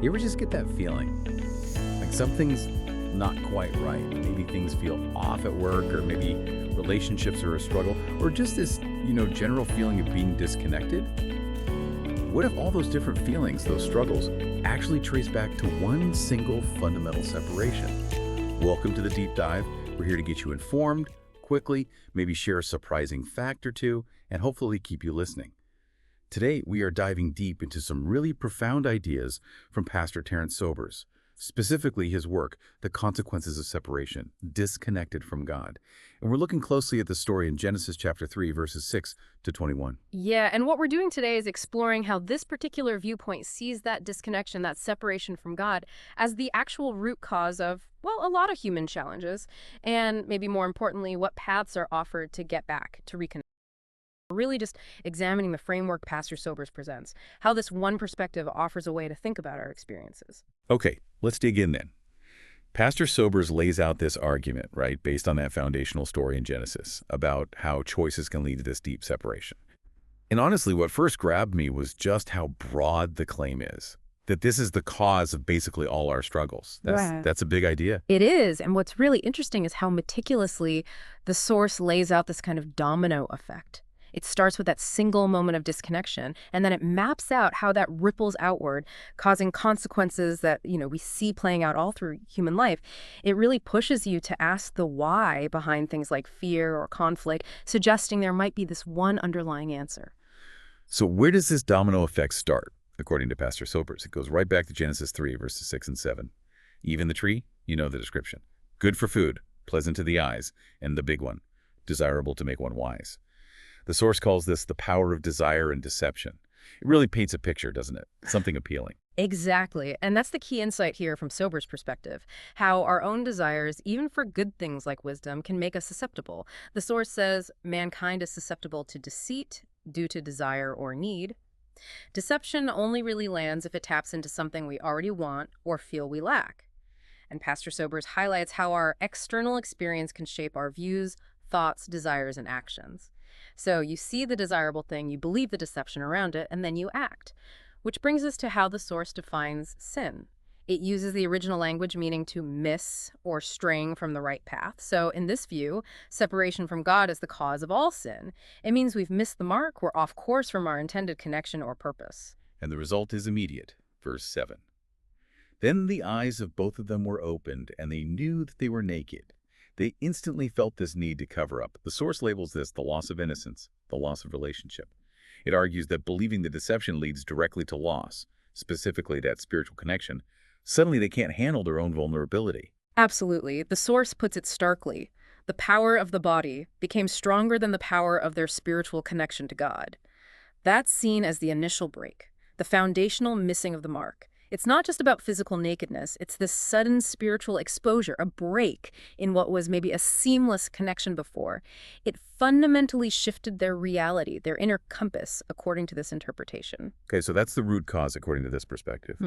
You ever just get that feeling? Like something's not quite right. Maybe things feel off at work, or maybe relationships are a struggle, or just this, general feeling of being disconnected? What if all those different feelings, those struggles, actually trace back to one single fundamental separation? Welcome to the Deep Dive. We're here to get you informed, quickly, maybe share a surprising fact or two, and hopefully keep you listening. Today, we are diving deep into some really profound ideas from Pastor Terence Sobers, specifically his work, The Consequences of Separation, Disconnected from God. And we're looking closely at the story in Genesis chapter 3, verses 6 to 21. Yeah, and what we're doing today is exploring how this particular viewpoint sees that disconnection, that separation from God, as the actual root cause of, well, a lot of human challenges, and maybe more importantly, what paths are offered to get back, to reconnect. We're really just examining the framework Pastor Sobers presents, how this one perspective offers a way to think about our experiences. Okay, let's dig in then. Pastor Sobers lays out this argument, right, based on that foundational story in Genesis about how choices can lead to this deep separation. And honestly, what first grabbed me was just how broad the claim is, that this is the cause of basically all our struggles. That's a big idea. It is, and what's really interesting is how meticulously the source lays out this kind of domino effect. It starts with that single moment of disconnection, and then it maps out how that ripples outward, causing consequences that, we see playing out all through human life. It really pushes you to ask the why behind things like fear or conflict, suggesting there might be this one underlying answer. So where does this domino effect start, according to Pastor Sobers? It goes right back to Genesis 3, verses 6 and 7. Even the tree, you know the description. Good for food, pleasant to the eyes, and the big one, desirable to make one wise. The source calls this the power of desire and deception. It really paints a picture, doesn't it? Something appealing. Exactly. And that's the key insight here from Sobers' perspective, how our own desires, even for good things like wisdom, can make us susceptible. The source says mankind is susceptible to deceit due to desire or need. Deception only really lands if it taps into something we already want or feel we lack. And Pastor Sobers highlights how our external experience can shape our views, thoughts, desires, and actions. So you see the desirable thing, you believe the deception around it, and then you act. Which brings us to how the source defines sin. It uses the original language meaning to miss or straying from the right path. So in this view, separation from God is the cause of all sin. It means we've missed the mark, we're off course from our intended connection or purpose. And the result is immediate. Verse 7. Then the eyes of both of them were opened, and they knew that they were naked. They instantly felt this need to cover up. The source labels this the loss of innocence, the loss of relationship. It argues that believing the deception leads directly to loss, specifically that spiritual connection. Suddenly they can't handle their own vulnerability. Absolutely. The source puts it starkly. The power of the body became stronger than the power of their spiritual connection to God. That's seen as the initial break, the foundational missing of the mark. It's not just about physical nakedness, it's this sudden spiritual exposure, a break in what was maybe a seamless connection before. It fundamentally shifted their reality, their inner compass, according to this interpretation. Okay, so that's the root cause according to this perspective.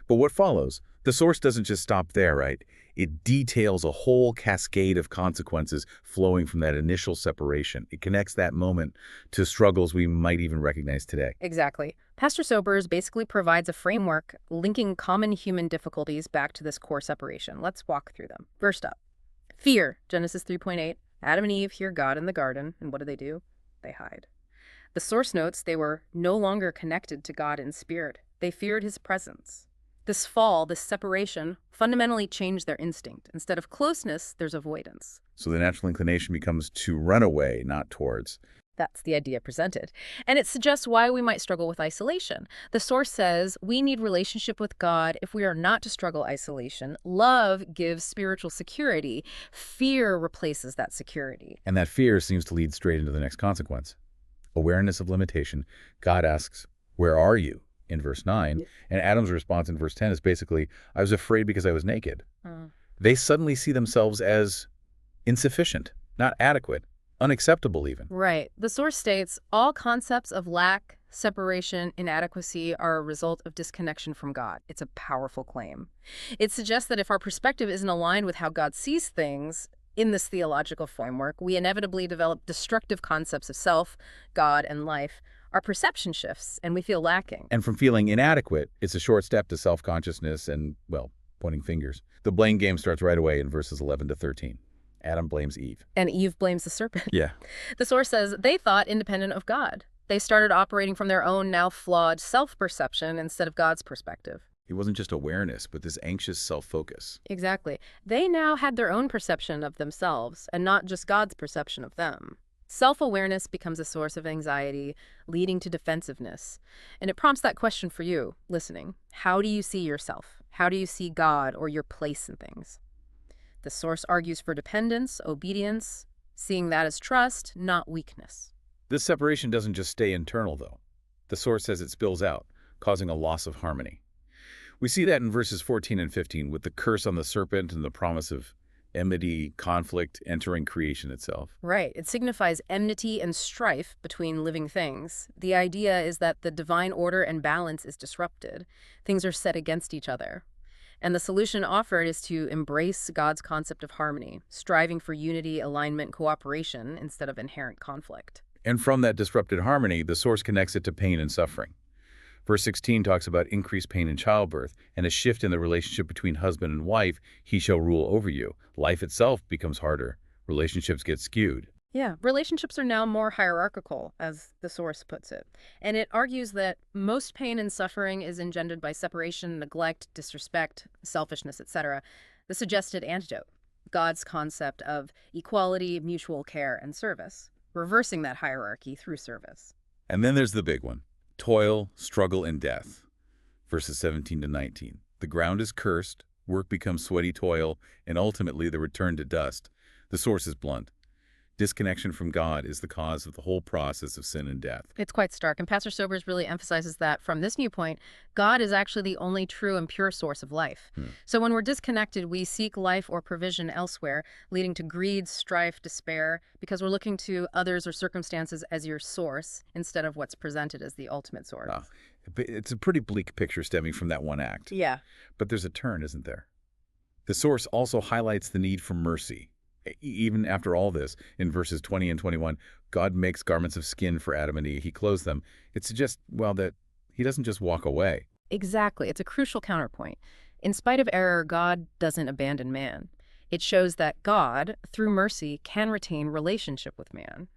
But what follows? The source doesn't just stop there, right? It details a whole cascade of consequences flowing from that initial separation. It connects that moment to struggles we might even recognize today. Exactly. Pastor Sobers basically provides a framework linking common human difficulties back to this core separation. Let's walk through them. First up, fear, Genesis 3:8. Adam and Eve hear God in the garden, and what do? They hide. The source notes they were no longer connected to God in spirit. They feared his presence. This fall, this separation, fundamentally changed their instinct. Instead of closeness, there's avoidance. So the natural inclination becomes to run away, not towards. That's the idea presented. And it suggests why we might struggle with isolation. The source says we need relationship with God if we are not to struggle isolation. Love gives spiritual security. Fear replaces that security. And that fear seems to lead straight into the next consequence. Awareness of limitation. God asks, "Where are you?" in verse 9. And Adam's response in verse 10 is basically, "I was afraid because I was naked." They suddenly see themselves as insufficient, not adequate, unacceptable even. Right. The source states all concepts of lack, separation, inadequacy are a result of disconnection from God. It's a powerful claim. It suggests that if our perspective isn't aligned with how God sees things in this theological framework, we inevitably develop destructive concepts of self, God, and life. Our perception shifts, and we feel lacking. And from feeling inadequate, it's a short step to self-consciousness and, well, pointing fingers. The blame game starts right away in verses 11 to 13. Adam blames Eve. And Eve blames the serpent. Yeah. The source says they thought independent of God. They started operating from their own now flawed self-perception instead of God's perspective. It wasn't just awareness, but this anxious self-focus. Exactly. They now had their own perception of themselves and not just God's perception of them. Self-awareness becomes a source of anxiety, leading to defensiveness. And it prompts that question for you, listening. How do you see yourself? How do you see God or your place in things? The source argues for dependence, obedience, seeing that as trust, not weakness. This separation doesn't just stay internal, though. The source says it spills out, causing a loss of harmony. We see that in verses 14 and 15 with the curse on the serpent and the promise of enmity, conflict, entering creation itself. Right. It signifies enmity and strife between living things. The idea is that the divine order and balance is disrupted. Things are set against each other. And the solution offered is to embrace God's concept of harmony, striving for unity, alignment, cooperation instead of inherent conflict. And from that disrupted harmony, the source connects it to pain and suffering. Verse 16 talks about increased pain in childbirth and a shift in the relationship between husband and wife. He shall rule over you. Life itself becomes harder. Relationships get skewed. Yeah, relationships are now more hierarchical, as the source puts it. And it argues that most pain and suffering is engendered by separation, neglect, disrespect, selfishness, etc. The suggested antidote, God's concept of equality, mutual care, and service, reversing that hierarchy through service. And then there's the big one. Toil, struggle, and death. Verses 17 to 19. The ground is cursed, work becomes sweaty toil, and ultimately the return to dust. The source is blunt. Disconnection from God is the cause of the whole process of sin and death. It's quite stark, and Pastor Sobers really emphasizes that from this viewpoint, God is actually the only true and pure source of life. So when we're disconnected, we seek life or provision elsewhere, leading to greed, strife, despair, because we're looking to others or circumstances as your source instead of what's presented as the ultimate source. It's a pretty bleak picture stemming from that one act. Yeah. But there's a turn, isn't there? The source also highlights the need for mercy. Even after all this, in verses 20 and 21, God makes garments of skin for Adam and Eve. He clothes them. It suggests, well, that he doesn't just walk away. Exactly. It's a crucial counterpoint. In spite of error, God doesn't abandon man. It shows that God, through mercy, can retain relationship with man.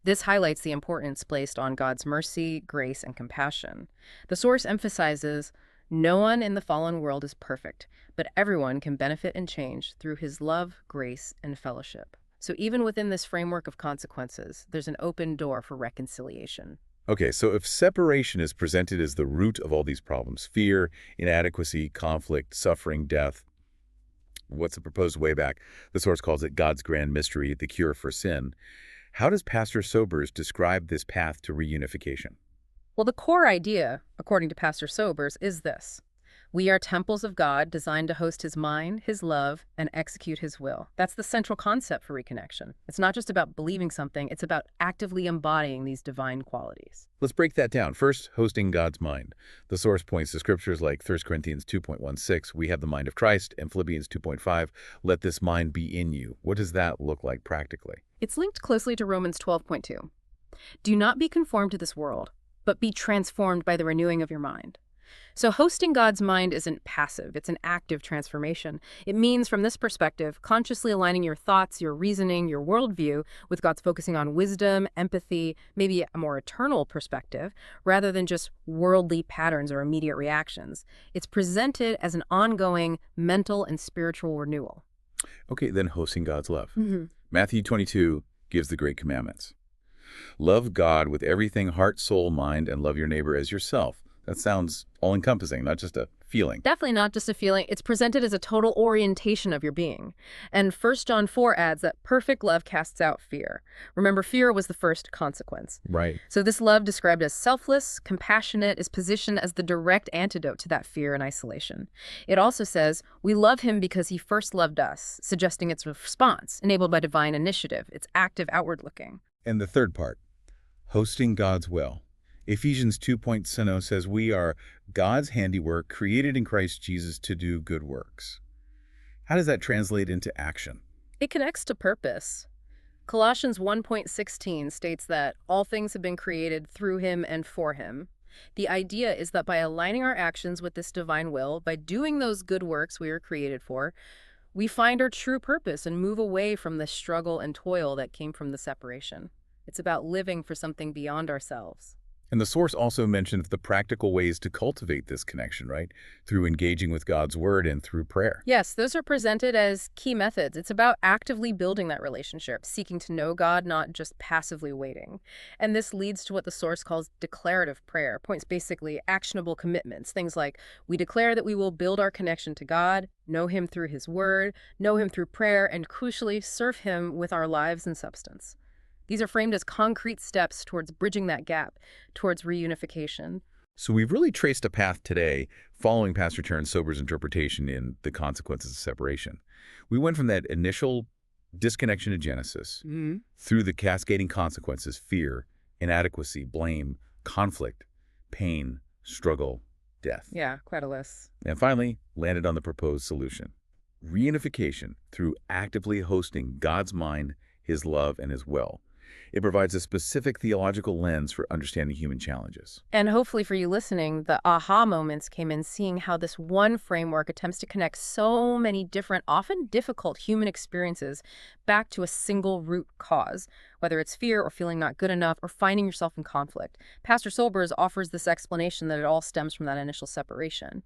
This highlights the importance placed on God's mercy, grace, and compassion. The source emphasizes, no one in the fallen world is perfect, but everyone can benefit and change through his love, grace, and fellowship. So even within this framework of consequences, there's an open door for reconciliation. Okay, so if separation is presented as the root of all these problems, fear, inadequacy, conflict, suffering, death, what's the proposed way back? The source calls it God's grand mystery, the cure for sin. How does Pastor Sobers describe this path to reunification? Well, the core idea, according to Pastor Sobers, is this. We are temples of God designed to host his mind, his love, and execute his will. That's the central concept for reconnection. It's not just about believing something, it's about actively embodying these divine qualities. Let's break that down. First, hosting God's mind. The source points to scriptures like 1 Corinthians 2.16, we have the mind of Christ, and Philippians 2.5, let this mind be in you. What does that look like practically? It's linked closely to Romans 12.2. Do not be conformed to this world, but be transformed by the renewing of your mind. So hosting God's mind isn't passive, it's an active transformation. It means, from this perspective, consciously aligning your thoughts, your reasoning, your worldview with God's focusing on wisdom, empathy, maybe a more eternal perspective, rather than just worldly patterns or immediate reactions. It's presented as an ongoing mental and spiritual renewal. Okay, then hosting God's love. Matthew 22 gives the great commandments. Love God with everything, heart, soul, mind, and love your neighbor as yourself. That sounds all-encompassing, not just a feeling. Definitely not just a feeling. It's presented as a total orientation of your being. And 1 John 4 adds that perfect love casts out fear. Remember, fear was the first consequence. Right. So this love, described as selfless, compassionate, is positioned as the direct antidote to that fear and isolation. It also says, we love him because he first loved us, suggesting it's a response, enabled by divine initiative. It's active, outward-looking. And the third part, hosting God's will. Ephesians 2.0 says we are God's handiwork, created in Christ Jesus to do good works. How does that translate into action? It connects to purpose. Colossians 1:16 states that all things have been created through him and for him. The idea is that by aligning our actions with this divine will, by doing those good works we were created for, we find our true purpose and move away from the struggle and toil that came from the separation. It's about living for something beyond ourselves. And the source also mentions the practical ways to cultivate this connection, right? Through engaging with God's word and through prayer. Yes, those are presented as key methods. It's about actively building that relationship, seeking to know God, not just passively waiting. And this leads to what the source calls declarative prayer, points basically actionable commitments. Things like, we declare that we will build our connection to God, know him through his word, know him through prayer, and crucially, serve him with our lives and substance. These are framed as concrete steps towards bridging that gap, towards reunification. So we've really traced a path today following Pastor Terence Sober's interpretation in The Consequences of Separation. We went from that initial disconnection in Genesis through the cascading consequences, fear, inadequacy, blame, conflict, pain, struggle, death. Yeah, quite a list. And finally, landed on the proposed solution. Reunification through actively hosting God's mind, his love, and his will. It provides a specific theological lens for understanding human challenges. And hopefully for you listening, the aha moments came in seeing how this one framework attempts to connect so many different, often difficult human experiences back to a single root cause, whether it's fear or feeling not good enough or finding yourself in conflict. Pastor Sobers offers this explanation that it all stems from that initial separation.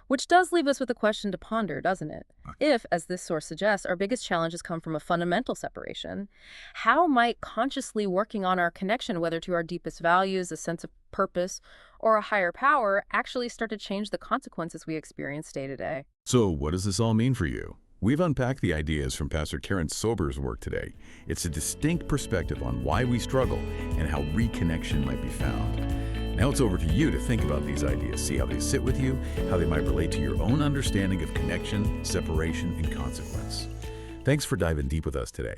Which does leave us with a question to ponder, doesn't it? If, as this source suggests, our biggest challenges come from a fundamental separation, how might consciously working on our connection, whether to our deepest values, a sense of purpose, or a higher power, actually start to change the consequences we experience day to day? So what does this all mean for you? We've unpacked the ideas from Pastor Terence Sober's work today. It's a distinct perspective on why we struggle and how reconnection might be found. Now it's over to you to think about these ideas, see how they sit with you, how they might relate to your own understanding of connection, separation, and consequence. Thanks for diving deep with us today.